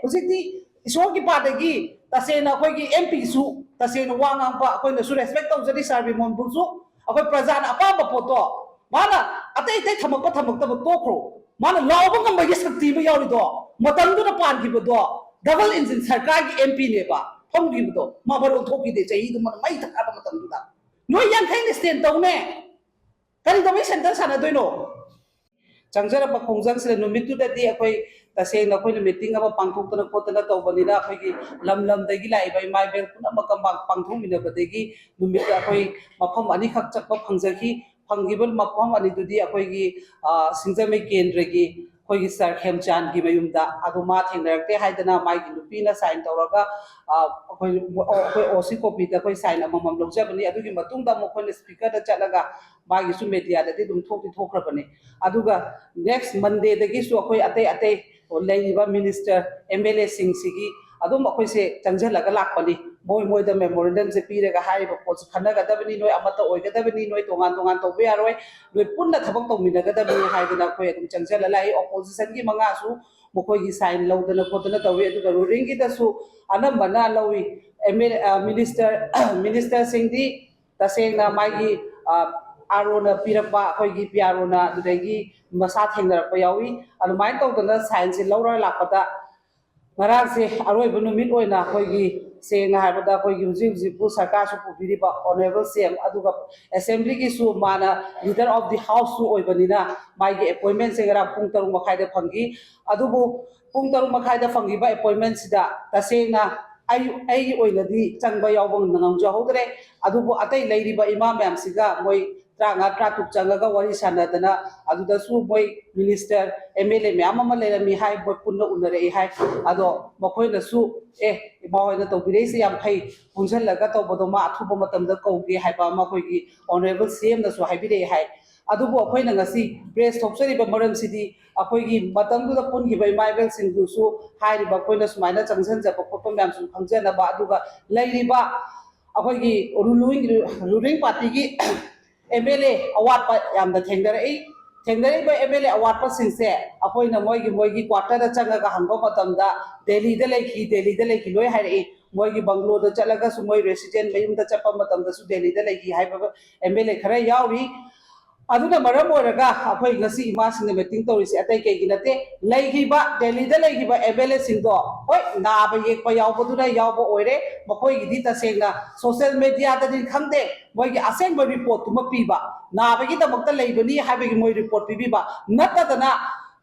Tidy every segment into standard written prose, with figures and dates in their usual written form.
ꯍꯧꯖꯤꯛꯇꯤ ꯏꯁꯣꯔꯒꯤ ꯄꯥꯗꯒꯤ ꯇꯁꯦꯡꯅ ꯑꯩꯈꯣꯏꯒꯤ MPꯁꯨ ꯇꯁꯦꯡꯅ ꯋꯥ ꯉꯥꯡꯕ ꯑꯩꯈꯣꯏꯅꯁꯨ ꯔꯦꯁꯄꯦꯛ ꯇꯧꯖꯔꯤ ꯁꯥꯔ ꯕꯤꯃꯣꯟꯕꯨꯁꯨ ꯑꯩꯈꯣꯏ ꯄ꯭ꯔꯖꯥꯅ ꯑꯄꯥꯝꯕ ꯄꯣꯠꯇꯣ ꯃꯥꯅ ꯑꯇꯩ ꯑꯇꯩ ꯊꯝꯃꯛꯇꯕ ꯇꯣꯛꯈ꯭ꯔꯣ ꯃꯥꯅ ꯂꯥꯎꯕ ꯉꯝꯕꯒꯤ ꯁꯛꯇꯤ ꯑꯃ ꯌꯥꯎꯔꯤꯗꯣ ꯃꯇꯝꯗꯨꯗ ꯄꯥꯟꯈꯤꯕꯗꯣ ꯗꯕꯜ ꯏꯟꯖꯤꯟ ꯁꯔꯀꯥꯔꯒꯤ MPꯅꯦꯕ ꯐꯝꯈꯤꯕꯗꯣ ꯃꯥ ꯃꯔꯣꯜ ꯊꯣꯛꯈꯤꯗꯦ ꯆꯍꯤꯗꯨꯃ ꯃꯩ ꯊꯛꯑꯕ ꯃꯇꯝꯗꯨꯗ ꯅꯣꯏ ꯌꯥꯡꯈꯩꯅ ꯁ꯭ꯇꯦꯟ ꯇꯧꯅꯦ ꯀꯔꯤꯗꯧꯕꯩ ꯁꯦꯟꯇꯔ ꯁꯥꯟꯅꯗꯣꯏꯅꯣ ꯆꯪꯖꯔꯛꯄ ꯈꯣꯡꯖꯪꯁꯤꯗ ꯅꯨꯃꯤꯠꯇꯨꯗꯗꯤ ꯑꯩꯈꯣꯏ ꯇꯁꯦꯡꯅ ꯑꯩꯈꯣꯏꯅ ꯃꯤꯇꯤꯡ ꯑꯃ ꯄꯥꯡꯊꯣꯛꯇꯅ ꯈꯣꯠꯇꯅ ꯇꯧꯕꯅꯤꯅ ꯑꯩꯈꯣꯏꯒꯤ ꯂꯝꯗꯒꯤ ꯂꯥꯛꯏꯕ ꯏꯃꯥ ꯏꯕꯦꯜ ꯄꯨꯝꯅꯃꯛꯀ ꯄꯥꯡꯊꯣꯛꯃꯤꯟꯅꯕꯗꯒꯤ ꯅꯨꯃꯤꯠꯇ ꯑꯩꯈꯣꯏ ꯃꯐꯝ ꯑꯅꯤꯈꯛ ꯆꯠꯄ ꯐꯪꯖꯈꯤ ꯐꯪꯈꯤꯕ ꯃꯐꯝ ꯑꯅꯤꯗꯨꯗꯤ ꯑꯩꯈꯣꯏꯒꯤ ꯁꯤꯡꯖꯃꯩ ꯀꯦꯟꯗ꯭ꯔꯒꯤ ꯑꯩꯈꯣꯏꯒꯤ ꯁꯥꯔ ꯈꯦꯝꯆꯥꯟꯒꯤ ꯃꯌꯨꯝꯗ ꯑꯗꯨ ꯃꯥ ꯊꯦꯡꯅꯔꯛꯇꯦ ꯍꯥꯏꯗꯅ ꯃꯥꯒꯤ ꯅꯨꯄꯤꯅ ꯁꯥꯏꯟ ꯇꯧꯔꯒ ꯑꯩꯈꯣꯏ OC ꯀꯣꯄꯤꯗ ꯑꯩꯈꯣꯏ ꯁꯥꯏꯟ ꯑꯃꯃꯝ ꯂꯧꯖꯕꯅꯤ ꯑꯗꯨꯒꯤ ꯃꯇꯨꯡꯗ ꯑꯃꯨꯛ ꯑꯩꯈꯣꯏꯅ ꯁ꯭ꯄꯤꯀꯔꯗ ꯆꯠꯂꯒ ꯃꯥꯒꯤꯁꯨ ꯃꯦꯗꯤꯌꯥꯗꯗꯤ ꯑꯗꯨꯝ ꯊꯣꯛꯈ꯭ꯔꯕꯅꯤ ꯑꯗꯨꯒ ꯅꯦꯛꯁ ꯃꯟꯗꯦꯗꯒꯤꯁꯨ ꯑꯩꯈꯣꯏ ꯑꯇꯩ ꯂꯩꯔꯤꯕ ꯃꯤꯅꯤꯁꯇꯔ MLA ꯁꯤꯡꯁꯤꯒꯤ ꯑꯗꯨꯝ ꯑꯩꯈꯣꯏꯁꯦ ꯆꯪꯁꯤꯜꯂꯒ ꯂꯥꯛꯄꯅꯤ ꯃꯣꯏꯗ ꯃꯦꯃꯣꯔꯦꯟꯗꯝꯁꯦ ꯄꯤꯔꯒ ꯍꯥꯏꯔꯤꯕ ꯄꯣꯠꯁꯦ ꯈꯟꯅꯒꯗꯕꯅꯤ ꯅꯣꯏ ꯑꯃꯠꯇ ꯑꯣꯏꯒꯗꯕꯅꯤ ꯅꯣꯏ ꯇꯣꯉꯥꯟ ꯇꯧꯕ ꯌꯥꯔꯣꯏ ꯅꯣꯏ ꯄꯨꯟꯅ ꯊꯕꯛ ꯇꯧꯃꯤꯟꯅꯒꯗꯕꯅꯤ ꯍꯥꯏꯗꯅ ꯑꯩꯈꯣꯏ ꯑꯗꯨꯝ ꯆꯪꯁꯤꯜꯂ ꯂꯥꯛꯏ ꯑꯣꯄꯣꯖꯤꯁꯟꯒꯤ ꯃꯉꯥꯁꯨ ꯃꯈꯣꯏꯒꯤ ꯁꯥꯏꯟ ꯂꯧꯗꯅ ꯈꯣꯠꯇꯅ ꯇꯧꯏ ꯑꯗꯨꯒ ꯔꯨꯂꯤꯡꯒꯤꯗꯁꯨ ꯑꯅꯝꯕꯅ ꯂꯧꯏ ꯃꯤꯅꯤꯁꯇꯔꯁꯤꯡꯗꯤ ꯇꯁꯦꯡꯅ ꯃꯥꯒꯤ ROꯅ ꯄꯤꯔꯛꯄ ꯑꯩꯈꯣꯏꯒꯤ PROꯅ ꯑꯗꯨꯗꯒꯤ ꯃꯁꯥ ꯊꯦꯡꯅꯔꯛꯄ ꯌꯥꯎꯏ ꯑꯗꯨꯃꯥꯏꯅ ꯇꯧꯗꯅ ꯁꯥꯏꯟꯁꯦ ꯂꯧꯔꯒ ꯂꯥꯛꯄꯗ ꯉꯔꯥꯡꯁꯦ ꯑꯔꯣꯏꯕ ꯅꯨꯃꯤꯠ ꯑꯣꯏꯅ ꯑꯩꯈꯣꯏꯒꯤ ꯁꯦꯡꯅ ꯍꯥꯏꯕꯗ ꯑꯩꯈꯣꯏꯒꯤ ꯍꯧꯖꯤꯛꯄꯨ ꯁꯔꯀꯥꯔꯁꯨ ꯄꯨꯕꯤꯔꯤꯕ ꯑꯣꯅꯔꯦꯕꯜ CM ꯑꯗꯨꯒ ꯑꯦꯁꯦꯝꯕ꯭ꯂꯤꯒꯤꯁꯨ ꯃꯥꯅ ꯂꯤꯗꯔ ꯑꯣꯐ ꯗꯤ ꯍꯥꯎꯁꯁꯨ ꯑꯣꯏꯕꯅꯤ나 ꯃꯥꯒꯤ ꯑꯦꯄꯣꯏꯟꯃꯦꯟꯁꯦ ꯉꯔꯥꯡ ꯄꯨꯡ 6:30ꯗ ꯐꯪꯈꯤ ꯑꯗꯨꯕꯨ ꯄꯨꯡ 6:30ꯗ ꯐꯪꯈꯤꯕ ꯑꯦꯄꯣꯏꯟꯃꯦꯟꯁꯤꯗ ꯇꯁꯦꯡꯅ ꯑꯩꯒꯤ ꯑꯣꯏꯅꯗꯤ ꯆꯪꯕ ꯌꯥꯎꯕ ꯉꯝꯖꯍꯧꯗ꯭ꯔꯦ ꯑꯗꯨꯕꯨ ꯑꯇꯩ ꯂꯩꯔꯤꯕ ꯏꯃꯥ ꯃꯌꯥꯝꯁꯤꯒ ꯃꯣꯏ 35-36 ꯆꯪꯉꯒ ꯋꯥꯔꯤ ꯁꯥꯟꯅꯗꯅ ꯑꯗꯨꯗꯁꯨ ꯃꯣꯏ ꯃꯤꯅꯤꯁꯇꯔ MLA ꯃꯌꯥꯝ ꯑꯃ ꯂꯩꯔꯝꯃꯤ ꯍꯥꯏ ꯃꯣꯏ ꯄꯨꯟꯅ ꯎꯅꯔꯛꯏ ꯍꯥꯏ ꯑꯗꯣ ꯃꯈꯣꯏꯅꯁꯨ ꯏꯃꯥ ꯍꯣꯏꯅ ꯇꯧꯕꯤꯔꯛꯏꯁꯦ ꯌꯥꯝ ꯐꯩ ꯄꯨꯟꯁꯤꯜꯂꯒ ꯇꯧꯕꯗꯣ ꯃꯥ ꯑꯊꯨꯕ ꯃꯇꯝꯗ ꯀꯧꯒꯦ ꯍꯥꯏꯕ ꯑꯃ ꯑꯩꯈꯣꯏꯒꯤ ꯑꯣꯅꯔꯦꯕꯜ CMꯅꯁꯨ ꯍꯥꯏꯕꯤꯔꯛꯏ ꯍꯥꯏ ꯑꯗꯨꯕꯨ ꯑꯩꯈꯣꯏꯅ ꯉꯁꯤ ꯄ꯭ꯔꯦꯁ ꯊꯣꯛꯆꯔꯤꯕ ꯃꯔꯝꯁꯤꯗꯤ ꯑꯩꯈꯣꯏꯒꯤ ꯃꯇꯝꯗꯨꯗ ꯄꯨꯟꯈꯤꯕ ꯏꯃꯥ ꯏꯕꯦꯜꯁꯤꯡꯗꯨꯁꯨ ꯍꯥꯏꯔꯤꯕ ꯑꯩꯈꯣꯏꯅ ꯁꯨꯃꯥꯏꯅ ꯆꯪꯁꯤꯟꯖꯕ ꯈꯣꯠꯄ ꯃꯌꯥꯝꯁꯨ ꯈꯪꯖꯅꯕ ꯑꯗꯨꯒ ꯂꯩꯔꯤꯕ ꯑꯩꯈꯣꯏꯒꯤ ꯔꯨꯂꯤꯡ ꯄꯥꯔꯇꯤꯒꯤ MLA ꯑꯋꯥꯠꯄ ꯌꯥꯝꯅ ꯊꯦꯡꯅꯔꯤꯕ MLA ꯑꯋꯥꯠꯄꯁꯤꯡꯁꯦ ꯑꯩꯈꯣꯏꯅ ꯃꯣꯏꯒꯤ ꯀ꯭ꯋꯥꯇꯔꯗ ꯆꯪꯉꯒ ꯍꯪꯕ ꯃꯇꯝꯗ ꯗꯦꯜꯂꯤꯗ ꯂꯩꯈꯤ ꯂꯣꯏ ꯍꯥꯏꯔꯛꯏ ꯃꯣꯏꯒꯤ ꯕꯪꯒꯂꯣꯗ ꯆꯠꯂꯒꯁꯨ ꯃꯣꯏ ꯔꯦꯁꯤꯗꯦꯟ ꯃꯌꯨꯝꯗ ꯆꯠꯄ ꯃꯇꯝꯗꯁꯨ ꯗꯦꯜꯂꯤꯗ ꯂꯩꯈꯤ ꯍꯥꯏꯕ MLA ꯈꯔ ꯌꯥꯎꯔꯤ ꯑꯗꯨꯅ ꯃꯔꯝ ꯑꯣꯏꯔꯒ ꯑꯩꯈꯣꯏ ꯉꯁꯤ ꯏꯃꯥꯁꯤꯡꯅ ꯃꯤꯇꯤꯡ ꯇꯧꯔꯤꯁꯦ ꯑꯇꯩ ꯀꯩꯒꯤ ꯅꯠꯇꯦ ꯂꯩꯈꯤꯕ ꯗꯦꯜꯂꯤꯗ ꯂꯩꯈꯤꯕ MLA ꯁꯤꯡꯗꯣ ꯍꯣꯏ ꯅꯥꯕ ꯌꯦꯛꯄ ꯌꯥꯎꯕꯗꯨꯅ ꯌꯥꯎꯕ ꯑꯣꯏꯔꯦ ꯃꯈꯣꯏꯒꯤꯗꯤ ꯇꯁꯦꯡꯅ ꯁꯣꯁꯤꯌꯦꯜ ꯃꯦꯗꯤꯌꯥꯗꯗꯤ ꯈꯪꯗꯦ ꯃꯣꯏꯒꯤ ꯑꯁꯦꯡꯕ ꯔꯤꯄꯣꯔꯠꯇꯨꯃ ꯄꯤꯕ ꯅꯥꯕꯒꯤꯗꯃꯛꯇ ꯂꯩꯕꯅꯤ ꯍꯥꯏꯕꯒꯤ ꯃꯣꯏ ꯔꯤꯄꯣꯔꯠ ꯄꯤꯕꯤꯕ ꯅꯠꯇꯗꯅ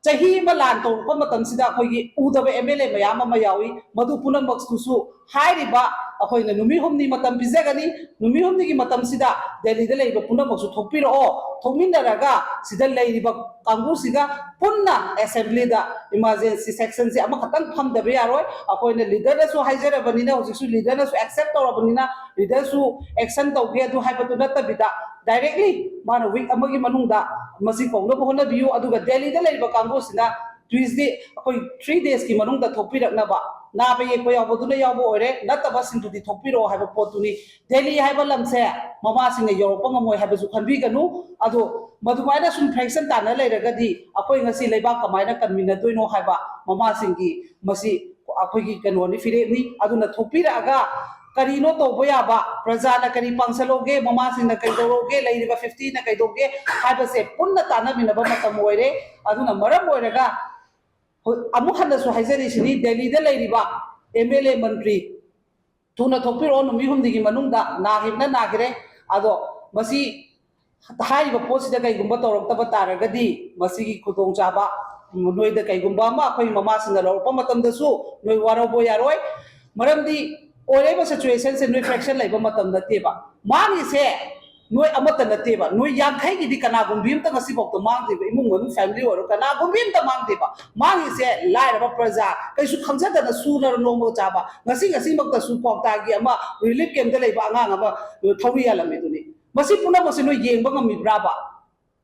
ꯆꯍꯤ ꯑꯃ ꯂꯥꯟ ꯇꯧꯔꯛꯄ मतमꯁꯤꯗ ꯑꯩꯈꯣꯏꯒꯤ ꯎꯗꯕ MLA ꯃꯌꯥꯝ ꯑꯃ ꯌꯥꯎꯏ ꯃꯗꯨ ꯄꯨꯝꯅꯃꯛꯇꯨꯁꯨ ꯍꯥꯏꯔꯤꯕ ꯑꯩꯈꯣꯏꯅ ꯅꯨꯃꯤꯠ ꯍꯨꯝꯅꯤ ꯃꯇꯝ ꯄꯤꯖꯒꯅꯤ ꯅꯨꯃꯤꯠ ꯍꯨꯝꯅꯤꯒꯤ ꯃꯇꯝꯁꯤꯗ ꯗꯦꯜꯂꯤꯗ ꯂꯩꯕ ꯄꯨꯝꯅꯃꯛꯁꯨ ꯊꯣꯛꯄꯤꯔꯛꯑꯣ ꯊꯣꯛꯃꯤꯟꯅꯔꯒ ꯁꯤꯗ ꯂꯩꯔꯤꯕ ꯀꯥꯡꯕꯨꯁꯤꯒ ꯄꯨꯟꯅ ꯑꯦꯁꯦꯝꯕ꯭ꯂꯤꯗ ꯏꯃꯥꯔꯖꯦꯟꯁꯤ ꯁꯦꯛꯁꯟꯁꯦ ꯑꯃꯈꯛꯇꯪ ꯐꯝꯗꯕ ꯌꯥꯔꯣꯏ ꯑꯩꯈꯣꯏꯅ ꯂꯤꯗꯔꯅꯁꯨ ꯍꯥꯏꯖꯔꯕꯅꯤꯅ ꯍꯧꯖꯤꯛꯁꯨ ꯂꯤꯗꯔꯅꯁꯨ ꯑꯦꯛꯁꯦꯞ ꯇꯧꯔꯕꯅꯤꯅ ꯂꯤꯗꯔꯁꯨ ꯑꯦꯛꯁꯟ ꯇꯧꯒꯦ ꯑꯗꯨ ꯍꯥꯏꯕꯗꯨ ꯅꯠꯇꯕꯤꯗ डायरेक्टली मानो वीक अमगी मनुंगदा मसी कौनबो होनबियु अदुगा दिल्ली दा लेबा कांगोसिना ट्यूसडे अखोई 3 days की मनुंगदा थोपिरकनबा नाबे येको याबोदुना याबो ओरे नतबा सिंदुदी थोपिरो हाबा पोतुनी दिल्ली हाबा लमसे ममा सिंगे यूरोप ngमोय हाबसु खनबिगनु अदो मदुमाइना सुम फ्रैक्शन ताना लेरगदी अखोई ngasi लेबा कमाइना कन्मिना दोइनो हाबा ममा सिंगी मसी अखोई कनोनी फिरेनी अदुना थोपिरागा करीनो तौबो याबा प्रजाना करी पांसलोगे ममासिंगना कैदोरोगे लैरिबा 50 ना कैदोगे हाबसे पुन्ना तानामिनबा मतम ओइरे अदुना मरम ओइरगा अमु हन्नसु हाइजरिसिनी दिल्लीदा लैरिबा MLA मंत्री थुना थोपिरो नुमि हुमदिगी मनुंगदा नागिबना नागिरे अदो मसी हाइबा पोसिदा कैगुंबा तौरक्तबा तारगदी मसीगी खुदोंग चाबा नोइदा कैगुंबा अमा अखोई ममासिंगना लौरपा मतमदसु नोइ वारोबो यारोय मरमदी ओरेबा सिचुएशन से नोइ फ्रैक्शन लाइबा मतम नतेबा मांगी से नोइ अमत नतेबा नोइ यांखै गिदि कनागुंबी अमता ngasi बक्तो मांगदेबा इमुंग मनु फैमिली ओरो कनागुंबी अमता मांगदेबा मांगी से लाइरबा प्रजा कैसु खंगजदना सुनर नोंगो चाबा ngasi मक्ता सु पक्तागी अमा रिलीफ कैम्प दा लेबा अंगांग अमा थौरी यालमे दुनि मसी पुना मसी नोइ येंबा ngamiब्राबा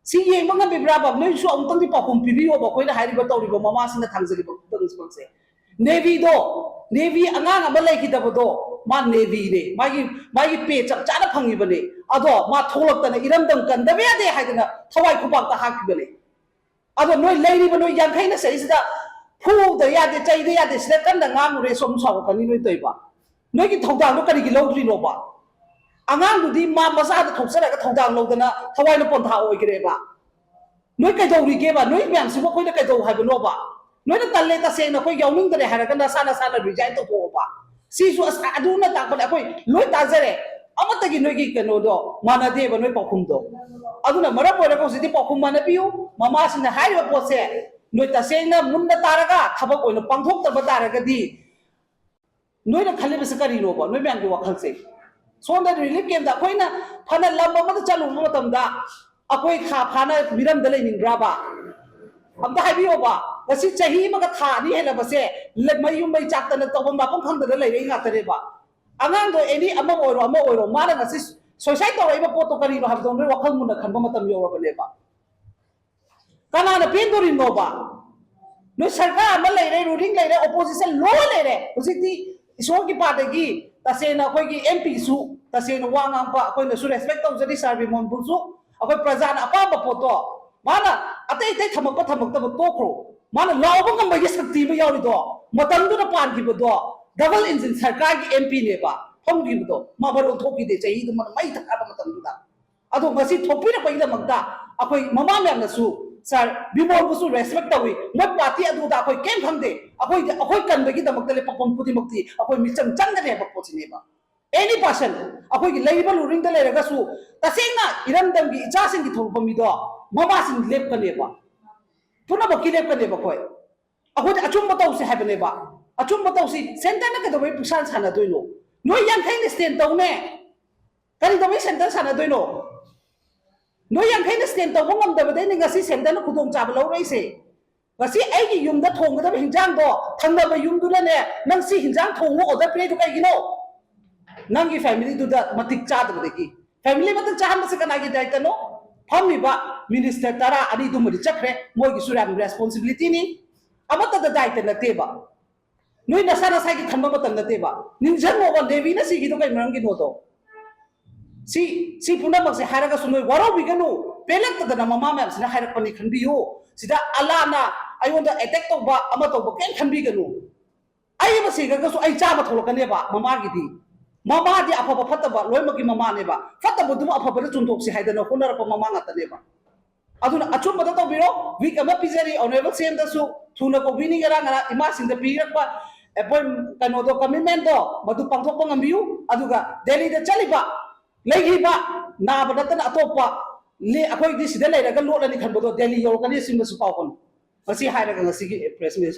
सी येंबा ngamiब्राबा नोइ सु अमतंगी पाकुम पिबियोबा कोइना हारिबा तौरिबा ममासिना थांजलिबा तंगसमसे नेवी अंगांग अमा लेखिदबदो मा नेवी ने मागी पे चप चाना फंगिबने अदो मा थोलक्तना इरमदम कंदबे यादे हाइदना थवाई खुपाक्ता हाकिबने अदो नोइ लैरिबा नोइ यांखैना सैसिदा ꯐꯨꯗ ꯌꯥꯗꯦ ꯆꯩꯗ ꯌꯥꯗꯦ ꯁꯤꯗ ꯀꯟꯅ ꯉꯥꯡꯉꯨꯔꯦ ꯁꯣꯝ ꯁꯥꯎꯔꯛꯀꯅꯤ ꯅꯣꯏ ꯇꯧꯏꯕ ꯅꯣꯏꯒꯤ ꯊꯧꯗꯥꯡꯗꯣ ꯀꯔꯤꯒꯤ ꯂꯧꯗ꯭ꯔꯤꯅꯣꯕ ꯑꯉꯥꯡꯗꯨꯗꯤ ꯃꯥ ꯃꯆꯥꯗ ꯊꯣꯛꯆꯔꯒ ꯊꯧꯗꯥꯡ ꯂꯧꯗꯅ ꯊꯋꯥꯏꯅ ꯄꯣꯟꯊꯥ ꯑꯣꯏꯈ꯭ꯔꯦꯕ ꯅꯣꯏ ꯀꯩꯗꯧꯔꯤꯒꯦꯕ ꯅꯣꯏ ꯃꯌꯥꯝꯁꯤꯕꯨ ꯑꯩꯈꯣꯏꯅ ꯀꯩꯗꯧ ꯍꯥꯏꯕꯅꯣꯕ ꯅꯣꯏꯅ ꯇꯜꯂꯦ ꯇꯁꯦꯡꯅ ꯑꯩꯈꯣꯏ ꯌꯥꯎꯅꯤꯡꯗ꯭ꯔꯦ ꯍꯥꯏꯔꯒ ꯅꯁꯥꯅ ꯔꯤꯖꯥꯏꯟ ꯇꯧꯊꯣꯛꯑꯣꯕ ꯁꯤꯁꯨ ꯑꯗꯨꯅ ꯇꯥꯛꯄꯅꯦ ꯑꯩꯈꯣꯏ ꯂꯣꯏ ꯇꯥꯖꯔꯦ ꯑꯃꯠꯇꯒꯤ ꯅꯣꯏꯒꯤ ꯀꯩꯅꯣꯗꯣ ꯃꯥꯟꯅꯗꯦꯕ ꯅꯣꯏ ꯄꯥꯎꯈꯨꯝꯗꯣ ꯑꯗꯨꯅ ꯃꯔꯝ ꯑꯣꯏꯔꯒ ꯍꯧꯖꯤꯛꯇꯤ ꯄꯥꯎꯈꯨꯝ ꯃꯥꯟꯅꯕꯤꯌꯨ ꯃꯃꯥꯁꯤꯡꯅ ꯍꯥꯏꯔꯤꯕ ꯄꯣꯠꯁꯦ ꯅꯣꯏ ꯇꯁꯦꯡꯅ ꯃꯨꯟꯅ ꯇꯥꯔꯒ ꯊꯕꯛ ꯑꯣꯏꯅ ꯄꯥꯡꯊꯣꯛꯇꯕ ꯇꯥꯔꯒꯗꯤ ꯅꯣꯏꯅ ꯈꯜꯂꯤꯕꯁꯤ ꯀꯔꯤꯅꯣꯕ ꯅꯣꯏ ꯃꯌꯥꯝꯒꯤ ꯋꯥꯈꯜꯁꯦ ꯁꯣꯝꯗ ꯔꯤꯂꯤꯐ ꯀꯦꯝꯗ ꯑꯩꯈꯣꯏꯅ ꯐꯅ ꯂꯝ ꯑꯃꯗ ꯆꯠꯂꯨꯕ ꯃꯇꯝꯗ ꯑꯩꯈꯣꯏ ꯈꯥ ꯐꯥꯅ ꯃꯤꯔꯝꯗ ꯂꯩꯅꯤꯡꯕ꯭ꯔꯥꯕ ꯑꯝꯇ ꯍꯥꯏꯕꯤꯌꯣꯕ ꯉꯁꯤ ꯆꯍꯤ ꯑꯃꯒ ꯊꯥ ꯑꯅꯤ ꯍꯦꯜꯂꯕꯁꯦ ꯃꯌꯨꯝ ꯃꯩ ꯆꯥꯛꯇꯅ ꯇꯧꯕ ꯃꯐꯝ ꯈꯪꯗꯅ ꯂꯩꯔꯛꯏ ꯉꯥꯛꯇꯅꯦꯕ ꯑꯉꯥꯡꯗꯣ ꯑꯦꯅꯤ ꯑꯃ ꯑꯣꯏꯔꯣ ꯃꯥꯅ ꯉꯁꯤ ꯁꯣꯏꯁꯥꯏꯠ ꯇꯧꯔꯛꯏꯕ ꯄꯣꯠꯇꯣ ꯀꯔꯤꯅꯣ ꯍꯥꯏꯕꯗꯣ ꯅꯣꯏ ꯋꯥꯈꯜ ꯃꯨꯟꯅ ꯈꯟꯕ ꯃꯇꯝ ꯌꯧꯔꯕꯅꯦꯕ ꯀꯅꯥꯅ ꯄꯦꯟꯗꯣꯔꯤꯅꯣꯕ ꯅꯣꯏ ꯁꯔꯀꯥꯔ ꯑꯃ ꯂꯩꯔꯦ ꯔꯨꯂꯤꯡ ꯂꯩꯔꯦ ꯑꯣꯄꯣꯖꯤꯁꯟ ꯂꯣꯏ ꯂꯩꯔꯦ ꯍꯧꯖꯤꯛꯇꯤ ꯏꯁꯣꯔꯒꯤ ꯄꯥꯗꯒꯤ ꯇꯁꯦꯡꯅ ꯑꯩꯈꯣꯏꯒꯤ ꯑꯦꯝ ꯄꯤꯁꯨ ꯇꯁꯦꯡꯅ ꯋꯥ ꯉꯥꯡꯕ ꯑꯩꯈꯣꯏꯅꯁꯨ ꯔꯦꯁꯄꯦꯛ ꯇꯧꯖꯔꯤ ꯁꯥꯔ ꯕꯤꯃꯣꯟꯕꯨꯁꯨ ꯑꯩꯈꯣꯏ ꯄ꯭ꯔꯖꯥꯅ ꯑꯄꯥꯝꯕ ꯄꯣꯠꯇꯣ ꯃꯥꯅ ꯑꯇꯩ ꯊꯝꯃꯛꯇꯕ ꯇꯣꯛꯈ꯭ꯔꯣ ꯃꯥꯅ ꯂꯥꯎꯕ ꯉꯝꯕꯒꯤ ꯁꯛꯇꯤ ꯑꯃ ꯌꯥꯎꯔꯤꯗꯣ ꯃꯇꯝꯗꯨꯗ ꯄꯥꯟꯈꯤꯕꯗꯣ ꯗꯕꯜ ꯏꯟꯖꯤꯟ ꯁꯔꯀꯥꯔꯒꯤ ꯑꯦꯝ ꯄꯤꯅꯦꯕ ꯐꯝꯈꯤꯕꯗꯣ ꯃꯥ ꯃꯔꯣꯟ ꯊꯣꯛꯈꯤꯗꯦ ꯆꯍꯤꯗꯨꯃ ꯃꯩ ꯊꯛꯑꯕ ꯃꯇꯝꯗꯨꯗ ꯑꯗꯣ ꯉꯁꯤ ꯊꯣꯛꯄꯤꯔꯛꯄꯒꯤꯗꯃꯛꯇ ꯑꯩꯈꯣꯏ ꯃꯃꯥ ꯃꯌꯥꯝꯅꯁꯨ ꯁꯥꯔ ꯕꯤꯃꯣꯟꯕꯨꯁꯨ ꯔꯦꯁꯄꯦꯛ ꯇꯧꯏ ꯃꯣꯏ ꯄꯥꯔꯇꯤ ꯑꯗꯨꯗ ꯑꯩꯈꯣꯏ ꯀꯩꯝ ꯈꯪꯗꯦ ꯑꯩꯈꯣꯏ ꯀꯟꯕꯒꯤꯗꯃꯛꯇ ꯂꯦꯞꯄꯛꯐꯝ ꯈꯨꯗꯤꯡꯃꯛꯇꯤ ꯑꯩꯈꯣꯏ ꯃꯤꯆꯪ ꯆꯪꯒꯅꯤ ꯍꯥꯏꯕ ꯄꯣꯠꯁꯤꯅꯦꯕ ꯑꯦꯅꯤ ꯄꯥꯔꯁꯟ ꯑꯩꯈꯣꯏꯒꯤ ꯂꯩꯔꯤꯕ ꯔꯨꯂꯤꯡꯗ ꯂꯩꯔꯒꯁꯨ ꯇꯁꯦꯡꯅ ꯏꯔꯝꯗꯝꯒꯤ ꯏꯆꯥꯁꯤꯡꯒꯤ ꯊꯣꯛꯂꯛꯄ ꯃꯤꯗꯣ ꯃꯃꯥꯁꯤꯡ ꯂꯦꯞꯀꯅꯦꯕ ꯄꯨꯝꯅꯃꯛꯀꯤ ꯂꯦꯞꯀꯅꯦꯕ ꯑꯩꯈꯣꯏꯗꯤ ꯑꯆꯨꯝꯕ ꯇꯧꯁꯤ ꯍꯥꯏꯕꯅꯦꯕ ꯑꯆꯨꯝꯕ ꯇꯧꯁꯤ ꯁꯦꯟꯇꯔꯅ ꯀꯩꯗꯧꯕꯩ ꯄꯨꯛꯁꯥꯟ ꯁꯥꯟꯅꯗꯣꯏꯅꯣ ꯅꯣꯏ ꯌꯥꯡꯈꯩꯅ ꯁ꯭ꯇꯦꯟ ꯇꯧꯅꯦ ꯀꯔꯤꯗꯧꯕꯩ ꯁꯦꯟꯇꯔ ꯁꯥꯟꯅꯗꯣꯏꯅꯣ ꯅꯣꯏ ꯌꯥꯡꯈꯩꯅ ꯁ꯭ꯇꯦꯟ ꯇꯧꯕ ꯉꯝꯗꯕꯗꯩꯅꯤ ꯉꯁꯤ ꯁꯦꯟꯇꯔꯅ ꯈꯨꯗꯣꯡꯆꯥꯕ ꯂꯧꯔꯛꯏꯁꯦ ꯉꯁꯤ ꯑꯩꯒꯤ ꯌꯨꯝꯗ ꯊꯣꯡꯒꯗꯕ ꯍꯤꯟꯖꯥꯡꯗꯣ ꯊꯪꯅꯕ ꯌꯨꯝꯗꯨꯅꯅꯦ ꯅꯪ ꯁꯤ ꯍꯤꯟꯖꯥꯡ ꯊꯣꯡꯉꯨ ꯑꯣꯔꯗꯔ ꯄꯤꯔꯩꯗꯣ ꯀꯩꯒꯤꯅꯣ ꯅꯪꯒꯤ ꯐꯦꯃꯤꯂꯤꯗꯨꯗ ꯃꯇꯤꯛ ꯆꯥꯗꯕꯗꯒꯤ ꯐꯦꯃꯤꯂꯤ ꯃꯇꯤꯛ ꯆꯥꯍꯟꯕꯁꯦ ꯀꯅꯥꯒꯤ ꯗꯥꯏꯇꯅꯣ ꯐꯝꯃꯤꯕ ꯃꯤꯅꯤꯁꯇꯔ 12 ꯆꯠꯈ꯭रे ꯃꯣꯏꯒꯤꯁꯨ ꯌꯥꯝ ꯔꯦꯁꯄꯣꯟꯁꯤꯕꯤꯂꯤꯇꯤꯅꯤ ꯑꯃꯠꯇꯗ ꯗꯥꯏꯇ ꯅꯠꯇꯦꯕ ꯅꯣꯏ ꯅꯁꯥꯒꯤ ꯈꯟꯕ ꯃꯇꯝ ꯅꯠꯇꯦꯕ ꯅꯤꯡꯁꯤꯡꯉꯣꯕ ꯅꯦꯚꯤꯅ ꯁꯤꯒꯤꯗꯣ ꯀꯩ ꯃꯔꯝꯒꯤꯅꯣꯗꯣ ꯁꯤ ꯄꯨꯝꯅꯃꯛꯁꯦ ꯍꯥꯏꯔꯒꯁꯨ ꯅꯣꯏ ꯋꯥꯔꯧꯕꯤꯒꯅꯨ ꯄꯦꯜꯂꯛꯇꯗꯅ ꯃꯃꯥ ꯃꯌꯥꯝꯁꯤꯅ ꯍꯥꯏꯔꯛꯄꯅꯤ ꯈꯟꯕꯤꯌꯨ ꯁꯤꯗ ꯑꯂꯥꯅ ꯑꯩꯉꯣꯟꯗ ꯑꯦꯇꯦꯛ ꯇꯧꯕ ꯑꯃ ꯇꯧꯕ ꯀꯩꯝ ꯈꯟꯕꯤꯒꯅꯨ ꯑꯩ ꯑꯃ ꯁꯤꯈ꯭ꯔꯒꯁꯨ ꯑꯩ ꯆꯥꯕ ꯊꯣꯛꯂꯛꯀꯅꯦꯕ ꯃꯃꯥꯒꯤꯗꯤ ꯃꯃꯥꯗꯤ ꯑꯐꯕ ꯐꯠꯇꯕ ꯂꯣꯏꯅꯃꯛꯀꯤ ꯃꯃꯥꯅꯦꯕ ꯐꯠꯇꯕꯗꯨꯕꯨ ꯑꯐꯕꯗ ꯆꯨꯝꯊꯣꯛꯁꯤ ꯍꯥꯏꯗꯅ ꯍꯣꯠꯅꯔꯛꯄ ꯃꯃꯥ ꯉꯥꯛꯇꯅꯦꯕ ꯑꯗꯨꯅ ꯑꯆꯨꯝꯕꯗ ꯇꯧꯕꯤꯔꯣ ꯋꯤꯛ ꯑꯃ ꯄꯤꯖꯔꯤ ꯑꯣꯅꯔꯦꯕꯜ ꯁꯤएमꯗꯁꯨ ꯊꯨꯅ ꯀꯧꯕꯤꯅꯤ ꯉꯔꯥꯡ ꯏꯃꯥꯁꯤꯡꯗ ꯄꯤꯔꯛꯄ ꯀꯩꯅꯣꯗꯣ ꯀꯃꯤꯠꯃꯦꯟꯗꯣ ꯃꯗꯨ ꯄꯥꯡꯊꯣꯛꯄ ꯉꯝꯕꯤꯌꯨ ꯑꯗꯨꯒ ꯗꯦꯜꯂꯤꯗ ꯆꯠꯂꯤꯕ ꯂꯩꯈꯤꯕ ꯅꯥꯕ ꯅꯠꯇꯅ ꯑꯇꯣꯞꯄ ꯑꯩꯈꯣꯏꯗꯤ ꯁꯤꯗ ꯂꯩꯔꯒ ꯂꯣꯠꯂꯅꯤ ꯈꯟꯕꯗꯣ ꯗꯦꯜꯂꯤ ꯌꯧꯔꯛꯀꯅꯤ ꯁꯤꯃꯁꯨ ꯄꯥꯎ ꯐꯥꯎꯅꯨ ꯉꯁꯤ ꯍꯥꯏꯔꯒ ꯉꯁꯤꯒꯤ ꯄ꯭ꯔꯦꯁ ꯃꯤꯠ